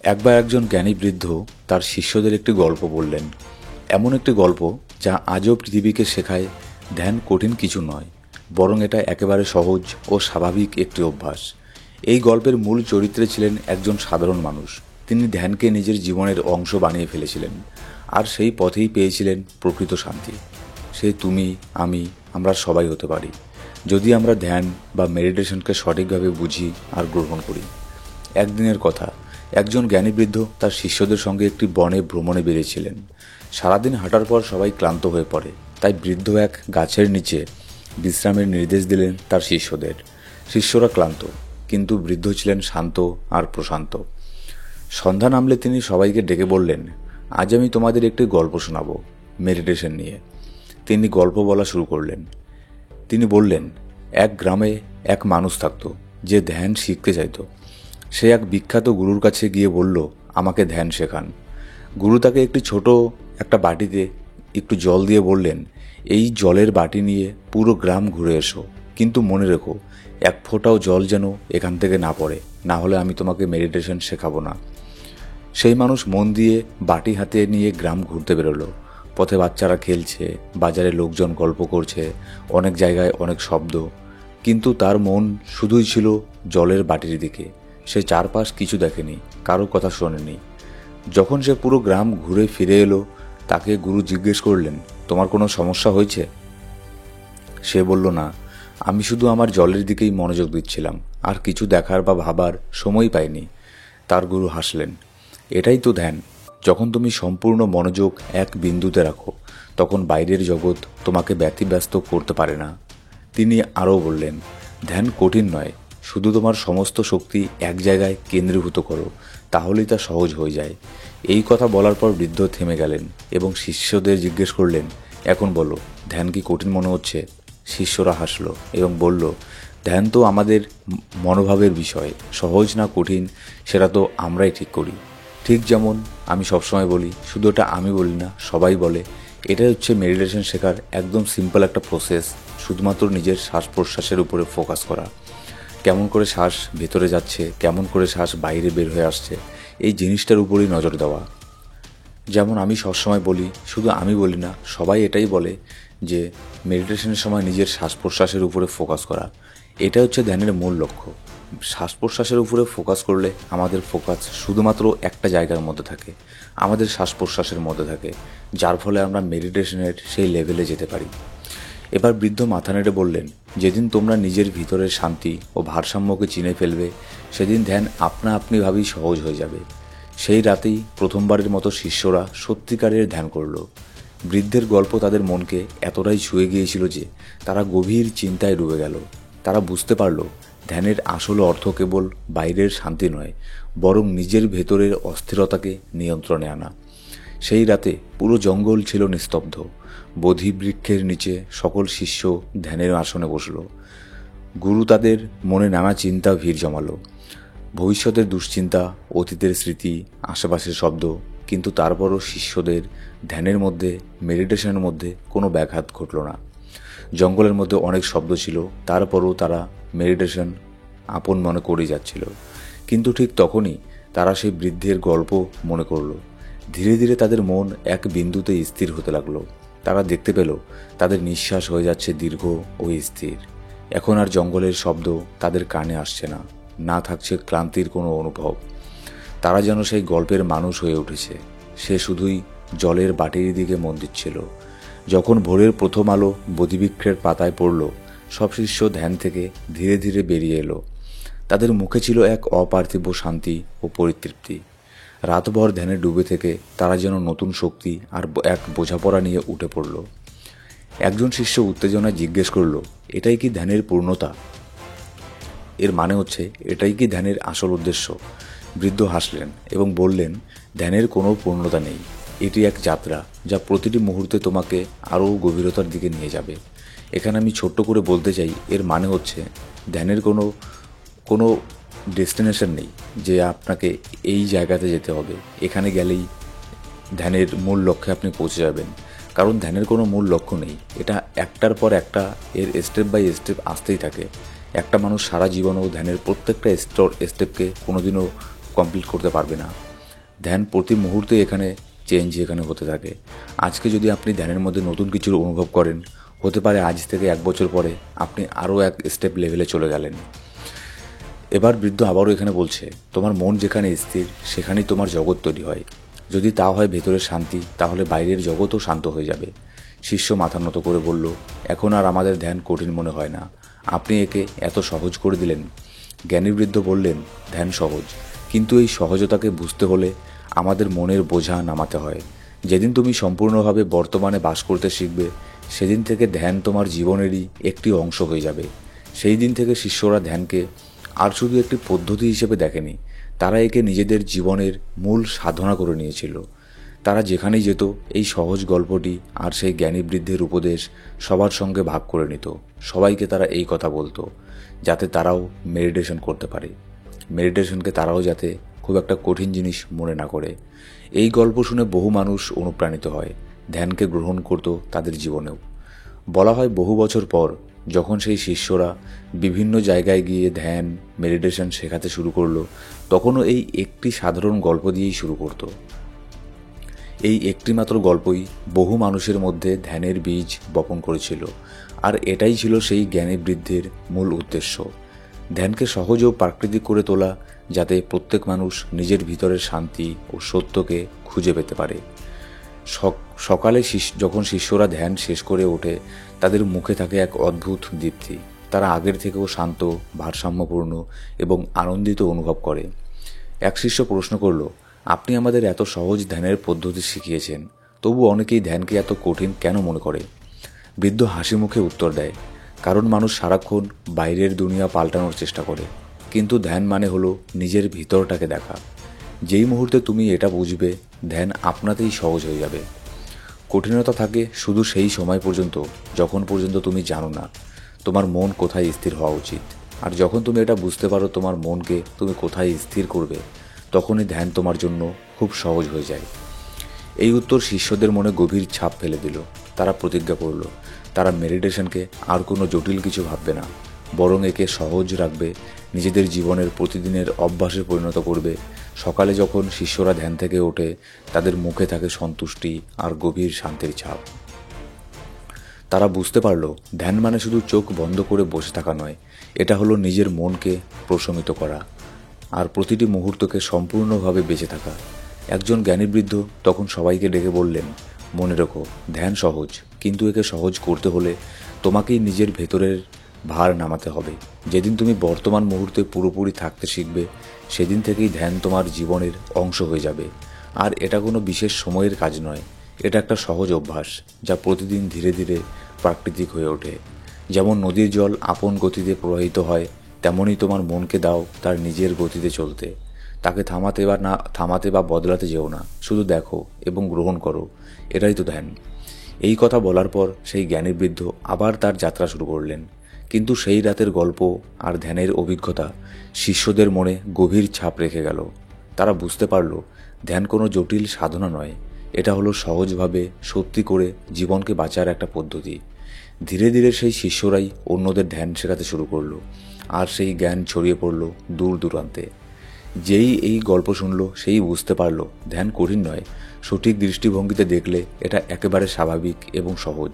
একবার একজন জ্ঞানী বৃদ্ধ তার শিষ্যদের একটি গল্প বললেন। এমন একটি গল্প যা আজও পৃথিবীকে শেখায় ধ্যান কঠিন কিছু নয়, বরং এটা একেবারে সহজ ও স্বাভাবিক একটি অভ্যাস। এই গল্পের মূল চরিত্রে ছিলেন একজন সাধারণ মানুষ। তিনি ধ্যানকে নিজের জীবনের অংশ বানিয়ে ফেলেছিলেন, আর সেই পথেই পেয়েছিলেন প্রকৃত শান্তি। সে তুমি, আমরা সবাই হতে পারি, যদি আমরা ধ্যান বা মেডিটেশনকে সঠিকভাবে বুঝি আর গ্রহণ করি। একদিনের কথা, একজন জ্ঞানী বৃদ্ধ তার শিষ্যদের সঙ্গে একটি বনে ভ্রমণে বেরিয়েছিলেন। সারাদিন হাঁটার পর সবাই ক্লান্ত হয়ে পড়ে, তাই বৃদ্ধ এক গাছের নিচে বিশ্রামের নির্দেশ দিলেন তার শিষ্যদের। শিষ্যরা ক্লান্ত, কিন্তু বৃদ্ধ ছিলেন শান্ত আর প্রশান্ত। সন্ধ্যা নামলে তিনি সবাইকে ডেকে বললেন, আজ আমি তোমাদের একটি গল্প শোনাবো মেডিটেশন নিয়ে। তিনি গল্প বলা শুরু করলেন। তিনি বললেন, এক গ্রামে এক মানুষ থাকত যে ধ্যান শিখতে চাইত। সে এক বিখ্যাত গুরুর কাছে গিয়ে বলল, আমাকে ধ্যান শেখান। গুরু তাকে একটি ছোট একটা বাটিতে একটু জল দিয়ে বললেন, এই জলের বাটি নিয়ে পুরো গ্রাম ঘুরে এসো, কিন্তু মনে রেখো এক ফোঁটাও জল যেন এখান থেকে না পড়ে, না হলে আমি তোমাকে মেডিটেশন শেখাবো না। সেই মানুষ মন দিয়ে বাটি হাতে নিয়ে গ্রাম ঘুরতে বেরোলো। পথে বাচ্চারা খেলছে, বাজারে লোকজন গল্প করছে, অনেক জায়গায় অনেক শব্দ, কিন্তু তার মন শুধুই ছিল জলের বাটির দিকে। সে চারপাশ কিছু দেখেনি, কারো কথা শোনেনি। যখন সে পুরো গ্রাম ঘুরে ফিরে এলো, তাকে গুরু জিজ্ঞেস করলেন, তোমার কোনো সমস্যা হয়েছে? সে বলল, না, আমি শুধু আমার জলের দিকেই মনোযোগ দিচ্ছিলাম, আর কিছু দেখার বা ভাবার সময় পাইনি। তার গুরু হাসলেন। এটাই তো ধ্যান। যখন তুমি সম্পূর্ণ মনোযোগ এক বিন্দুতে রাখো, তখন বাইরের জগৎ তোমাকে ব্যতিব্যস্ত করতে পারে না। তিনি আরও বললেন, ধ্যান কঠিন নয়, শুধু তোমার সমস্ত শক্তি এক জায়গায় কেন্দ্রীভূত করো, তাহলেই তা সহজ হয়ে যায়। এই কথা বলার পর বৃদ্ধ থেমে গেলেন এবং শিষ্যদের জিজ্ঞেস করলেন, এখন বলো, ধ্যান কি কঠিন মনে হচ্ছে? শিষ্যরা হাসল এবং বলল, ধ্যান তো আমাদের মনোভাবের বিষয়, সহজ না কঠিন সেটা তো আমরাই ঠিক করি। ঠিক যেমন আমি সবসময় বলি, শুধু এটা আমি বলি না, সবাই বলে, এটাই হচ্ছে মেডিটেশন শেখার একদম সিম্পল একটা প্রসেস। শুধুমাত্র নিজের শ্বাস প্রশ্বাসের উপরে ফোকাস করা। কেমন করে শ্বাস ভেতরে যাচ্ছে, কেমন করে শ্বাস বাইরে বের হয়ে আসছে, এই জিনিসটার উপরেই নজর দেওয়া। যেমন আমি সবসময় বলি, শুধু আমি বলি না, সবাই এটাই বলে যে মেডিটেশনের সময় নিজের শ্বাস প্রশ্বাসের উপরে ফোকাস করা। এটা হচ্ছে ধ্যানের মূল লক্ষ্য। শ্বাস প্রশ্বাসের উপরে ফোকাস করলে আমাদের ফোকাস শুধুমাত্র একটা জায়গার মধ্যে থাকে, আমাদের শ্বাস প্রশ্বাসের মধ্যে থাকে, যার ফলে আমরা মেডিটেশনের সেই লেভেলে যেতে পারি। এবার বৃদ্ধ মাথা নেড়ে বললেন, যেদিন তোমরা নিজের ভিতরের শান্তি ও ভারসাম্যকে চিনে ফেলবে, সেদিন ধ্যান আপনা আপনিভাবেই সহজ হয়ে যাবে। সেই রাতেই প্রথমবারের মতো শিষ্যরা সত্যিকারের ধ্যান করল। বৃদ্ধের গল্প তাদের মনকে এতটাই ছুঁয়ে গিয়েছিল যে তারা গভীর চিন্তায় ডুবে গেল। তারা বুঝতে পারল, ধ্যানের আসল অর্থ কেবল বাইরের শান্তি নয়, বরং নিজের ভেতরের অস্থিরতাকে নিয়ন্ত্রণে আনা। সেই রাতে পুরো জঙ্গল ছিল নিস্তব্ধ। বোধি বৃক্ষের নিচে সকল শিষ্য ধ্যানের আসনে বসল। গুরু তাদের মনে নানা চিন্তা ভিড় জমালো, ভবিষ্যতের দুশ্চিন্তা, অতীতের স্মৃতি, আশেপাশের শব্দ, কিন্তু তারপরও শিষ্যদের ধ্যানের মধ্যে, মেডিটেশনের মধ্যে কোনো ব্যাঘাত ঘটল না। জঙ্গলের মধ্যে অনেক শব্দ ছিল, তারপরও তারা মেডিটেশন আপন মনে করে যাচ্ছিল। কিন্তু ঠিক তখনই তারা সেই বৃদ্ধের গল্প মনে করল। ধীরে ধীরে তাদের মন এক বিন্দুতে স্থির হতে লাগলো। তারা দেখতে পেল তাদের নিঃশ্বাস হয়ে যাচ্ছে দীর্ঘ ও স্থির। এখন আর জঙ্গলের শব্দ তাদের কানে আসছে না, না থাকছে ক্লান্তির কোনো অনুভব। তারা যেন সেই গল্পের মানুষ হয়ে উঠেছে। সে শুধুই জলের বাটির দিকে মন দিচ্ছিল। যখন ভোরের প্রথম আলো বোধিবৃক্ষের পাতায় পড়ল, সব শিষ্য ধ্যান থেকে ধীরে ধীরে বেরিয়ে এলো। তাদের মুখে ছিল এক অপার্থিব শান্তি ও পরিতৃপ্তি। রাতভর ধ্যানে ডুবে থেকে তারা যেন নতুন শক্তি আর এক বোঝাপড়া নিয়ে উঠে পড়ল। একজন শিষ্য উত্তেজনায় জিজ্ঞেস করল, এটাই কি ধ্যানের পূর্ণতা? এর মানে হচ্ছে, এটাই কি ধ্যানের আসল উদ্দেশ্য? বৃদ্ধ হাসলেন এবং বললেন, ধ্যানের কোনো পূর্ণতা নেই। এটি এক যাত্রা, যা প্রতিটি মুহূর্তে তোমাকে আরও গভীরতার দিকে নিয়ে যাবে। এখানে আমি ছোট্ট করে বলতে চাই, এর মানে হচ্ছে ধ্যানের কোনো কোনো ডেস্টিনেশন নেই যে আপনাকে এই জায়গাতে যেতে হবে, এখানে গেলেই ধ্যানের মূল লক্ষ্যে আপনি পৌঁছে যাবেন। কারণ ধ্যানের কোনো মূল লক্ষ্য নেই। এটা একটার পর একটা এর স্টেপ বাই স্টেপ আসতেই থাকে। একটা মানুষ সারা জীবনও ধ্যানের প্রত্যেকটা স্টেপকে কোনোদিনও কমপ্লিট করতে পারবে না। ধ্যান প্রতি মুহূর্তে এখানে হতে থাকে। আজকে যদি আপনি ধ্যানের মধ্যে নতুন কিছু অনুভব করেন, হতে পারে আজ থেকে 1 বছর পরে আপনি আরও এক স্টেপ লেভেলে চলে গেলেন। এবার বৃদ্ধ আবারও এখানে বলছে, তোমার মন যেখানে স্থির সেখানেই তোমার জগৎ তৈরি হয়। যদি তা হয় ভেতরের শান্তি, তাহলে বাইরের জগৎও শান্ত হয়ে যাবে। শিষ্য মাথা নত করে বলল, এখন আর আমাদের ধ্যান কঠিন মনে হয় না, আপনি একে এত সহজ করে দিলেন। জ্ঞানী বৃদ্ধ বললেন, ধ্যান সহজ, কিন্তু এই সহজতাকে বুঝতে হলে আমাদের মনের বোঝা নামাতে হয়। যেদিন তুমি সম্পূর্ণভাবে বর্তমানে বাস করতে শিখবে, সেদিন থেকে ধ্যান তোমার জীবনেরই একটি অংশ হয়ে যাবে। সেই দিন থেকে শিষ্যরা ধ্যানকে আর শুধু একটি পদ্ধতি হিসেবে দেখেনি, তারা একে নিজেদের জীবনের মূল সাধনা করে নিয়েছিল। তারা যেখানেই যেত এই সহজ গল্পটি আর সেই জ্ঞানী বৃদ্ধের উপদেশ সবার সঙ্গে ভাগ করে নিত। সবাইকে তারা এই কথা বলতো, যাতে তারাও মেডিটেশন করতে পারে, মেডিটেশনকে তারাও যাতে খুব একটা কঠিন জিনিস মনে না করে। এই গল্প শুনে বহু মানুষ অনুপ্রাণিত হয়, ধ্যানকে গ্রহণ করত তাদের জীবনেও। বলা হয় বহু বছর পর যখন সেই শিষ্যরা বিভিন্ন জায়গায় গিয়ে ধ্যান মেডিটেশন শেখাতে শুরু করলো, তখনও এই একটি সাধারণ গল্প দিয়েই শুরু করত। এই একটি মাত্র গল্পই বহু মানুষের মধ্যে ধ্যানের বীজ বপন করেছিল, আর এটাই ছিল সেই জ্ঞানী বৃদ্ধের মূল উদ্দেশ্য, ধ্যানকে সহজ ও প্রাকৃতিক করে তোলা, যাতে প্রত্যেক মানুষ নিজের ভিতরের শান্তি ও সত্যকে খুঁজে পেতে পারে। সকালে যখন শিষ্যরা ধ্যান শেষ করে ওঠে, তাদের মুখে থাকে এক অদ্ভুত দীপ্তি। তারা আগের থেকেও শান্ত, ভারসাম্যপূর্ণ এবং আনন্দিত অনুভব করে। এক শিষ্য প্রশ্ন করল, আপনি আমাদের এত সহজ ধ্যানের পদ্ধতি শিখিয়েছেন, তবু অনেকেই ধ্যানকে এত কঠিন কেন মনে করে? বৃদ্ধ হাসি মুখে উত্তর দেয়, কারণ মানুষ সারাক্ষণ বাইরের দুনিয়া পাল্টানোর চেষ্টা করে, কিন্তু ধ্যান মানে হলো নিজের ভিতরটাকে দেখা। যেই মুহূর্তে তুমি এটা বুঝবে, ধ্যান আপনাতেই সহজ হয়ে যাবে। কঠিনতা থাকে শুধু সেই সময় পর্যন্ত যখন পর্যন্ত তুমি জানো না তোমার মন কোথায় স্থির হওয়া উচিত। আর যখন তুমি এটা বুঝতে পারো তোমার মনকে তুমি কোথায় স্থির করবে, তখনই ধ্যান তোমার জন্য খুব সহজ হয়ে যায়। এই উত্তর শিষ্যদের মনে গভীর ছাপ ফেলে দিল। তারা প্রতিজ্ঞা করল, তারা মেডিটেশনকে আর কোনো জটিল কিছু ভাববে না, বরং একে সহজ রাখবে, নিজেদের জীবনের প্রতিদিনের অভ্যাসে পরিণত করবে। সকালে যখন শিষ্যরা ধ্যান থেকে ওঠে, তাদের মুখে থাকে সন্তুষ্টি আর গভীর শান্তির ছাপ। তারা বুঝতে পারল, ধ্যান মানে শুধু চোখ বন্ধ করে বসে থাকা নয়, এটা হলো নিজের মনকে প্রশমিত করা আর প্রতিটি মুহূর্তকে সম্পূর্ণভাবে বেঁচে থাকা। একজন জ্ঞানী বৃদ্ধ তখন সবাইকে ডেকে বললেন, মনে রেখো, ধ্যান সহজ, কিন্তু একে সহজ করতে হলে তোমাকেই নিজের ভেতরের ভার নামাতে হবে। যেদিন তুমি বর্তমান মুহূর্তে পুরোপুরি থাকতে শিখবে, সেদিন থেকেই ধ্যান তোমার জীবনের অংশ হয়ে যাবে। আর এটা কোনো বিশেষ সময়ের কাজ নয়, এটা একটা সহজ অভ্যাস, যা প্রতিদিন ধীরে ধীরে প্রাকৃতিক হয়ে ওঠে। যেমন নদীর জল আপন গতিতে প্রবাহিত হয়, তেমনই তোমার মনকে দাও তার নিজের গতিতে চলতে। তাকে থামাতে বা বদলাতে যেও না, শুধু দেখো এবং গ্রহণ করো, এটাই তো ধ্যান। এই কথা বলার পর সেই জ্ঞানী বৃদ্ধ আবার তার যাত্রা শুরু করলেন। কিন্তু সেই রাতের গল্প আর ধ্যানের অভিজ্ঞতা শিষ্যদের মনে গভীর ছাপ রেখে গেল। তারা বুঝতে পারল, ধ্যান কোনো জটিল সাধনা নয়, এটা হলো সহজভাবে সত্যি করে জীবনকে বাঁচার একটা পদ্ধতি। ধীরে ধীরে সেই শিষ্যরাই অন্যদের ধ্যান শেখাতে শুরু করলো, আর সেই জ্ঞান ছড়িয়ে পড়ল দূর দূরান্তে। যেই এই গল্প শুনল, সেই বুঝতে পারল ধ্যান কঠিন নয়, সঠিক দৃষ্টিভঙ্গিতে দেখলে এটা একেবারে স্বাভাবিক এবং সহজ।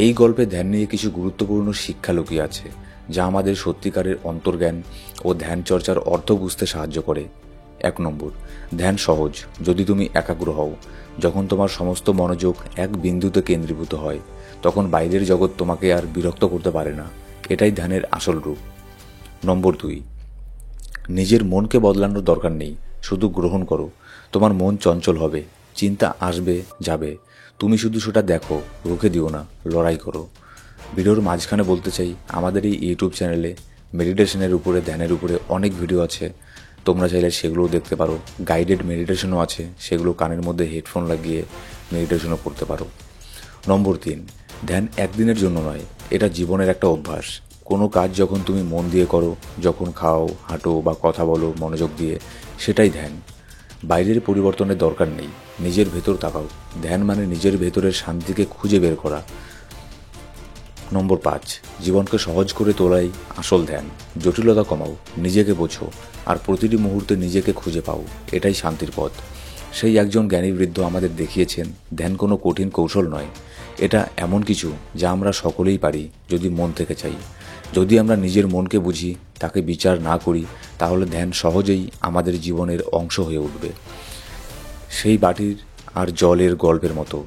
এই গল্পে ধ্যান নিয়ে কিছু গুরুত্বপূর্ণ শিক্ষা লুকিয়ে আছে, যা আমাদের সত্যিকারের অন্তর্জ্ঞান ও ধ্যান চর্চার অর্থ বুঝতে সাহায্য করে। 1 নম্বর, ধ্যান সহজ যদি তুমি একাগ্র হও। যখন তোমার সমস্ত মনোযোগ এক বিন্দুতে কেন্দ্রীভূত হয়, তখন বাইরের জগৎ তোমাকে আর বিরক্ত করতে পারে না। এটাই ধ্যানের আসল রূপ। নম্বর 2, নিজের মনকে বদলানোর দরকার নেই, শুধু গ্রহণ করো। তোমার মন চঞ্চল হবে, চিন্তা আসবে যাবে, তুমি শুধু সেটা দেখো, রুখে দিও না, লড়াই করো। ভিডিওর মাঝখানে বলতে চাই, আমাদের এই ইউটিউব চ্যানেলে মেডিটেশনের উপরে, ধ্যানের উপরে অনেক ভিডিও আছে, তোমরা চাইলে সেগুলোও দেখতে পারো। গাইডেড মেডিটেশনও আছে, সেগুলো কানের মধ্যে হেডফোন লাগিয়ে মেডিটেশনও করতে পারো। নম্বর 3, ধ্যান একদিনের জন্য নয়, এটা জীবনের একটা অভ্যাস। কোনো কাজ যখন তুমি মন দিয়ে করো, যখন খাও, হাঁটো বা কথা বলো মনোযোগ দিয়ে, সেটাই ধ্যান। বাইরের পরিবর্তনের দরকার নেই, নিজের ভেতর তাকাও। ধ্যান মানে নিজের ভেতরের শান্তিকে খুঁজে বের করা। নম্বর 5, জীবনকে সহজ করে তোলাই আসল ধ্যান। জটিলতা কমাও, নিজেকে বোঝো, আর প্রতিটি মুহূর্তে নিজেকে খুঁজে পাও, এটাই শান্তির পথ। সেই একজন জ্ঞানী বৃদ্ধ আমাদের দেখিয়েছেন ধ্যান কোনো কঠিন কৌশল নয়, এটা এমন কিছু যা আমরা সকলেই পারি যদি মন থেকে চাই। যদি আমরা নিজের মনকে বুঝি, তাকে বিচার না করি, তাহলে ধ্যান সহজেই আমাদের জীবনের অংশ হয়ে উঠবে। সেই বাটির আর জলের গল্পের মতো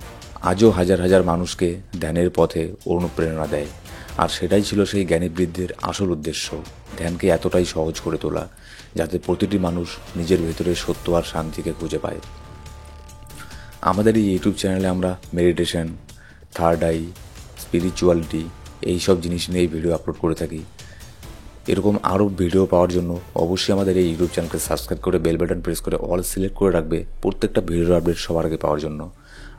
আজও হাজার হাজার মানুষকে ধ্যানের পথে অনুপ্রেরণা দেয়। আর সেটাই ছিল সেই জ্ঞানী বৃদ্ধের আসল উদ্দেশ্য, ধ্যানকে এতটাই সহজ করে তোলা যাতে প্রতিটি মানুষ নিজের ভেতরে সত্য আর শান্তিকে খুঁজে পায়। আমাদের এই ইউটিউব চ্যানেলে আমরা মেডিটেশন, থার্ড আই, স্পিরিচুয়ালিটি এইসব জিনিস নিয়েই ভিডিও আপলোড করে থাকি। এরকম আরও ভিডিও পাওয়ার জন্য অবশ্যই আমাদের এই ইউটিউব চ্যানেলকে সাবস্ক্রাইব করে বেল বাটন প্রেস করে অল সিলেক্ট করে রাখবে প্রত্যেকটা ভিডিওর আপডেট সবার আগে পাওয়ার জন্য।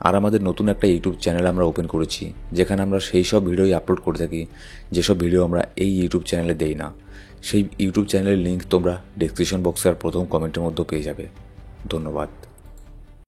আর আমাদের নতুন একটা ইউটিউব চ্যানেল আমরা ওপেন করেছি, যেখানে আমরা সেই সব ভিডিওই আপলোড করে থাকি যেসব ভিডিও আমরা এই ইউটিউব চ্যানেলে দেই না। সেই ইউটিউব চ্যানেলের লিঙ্ক তোমরা ডেসক্রিপশন বক্সে আর প্রথম কমেন্টের মধ্যে পেয়ে যাবে। ধন্যবাদ।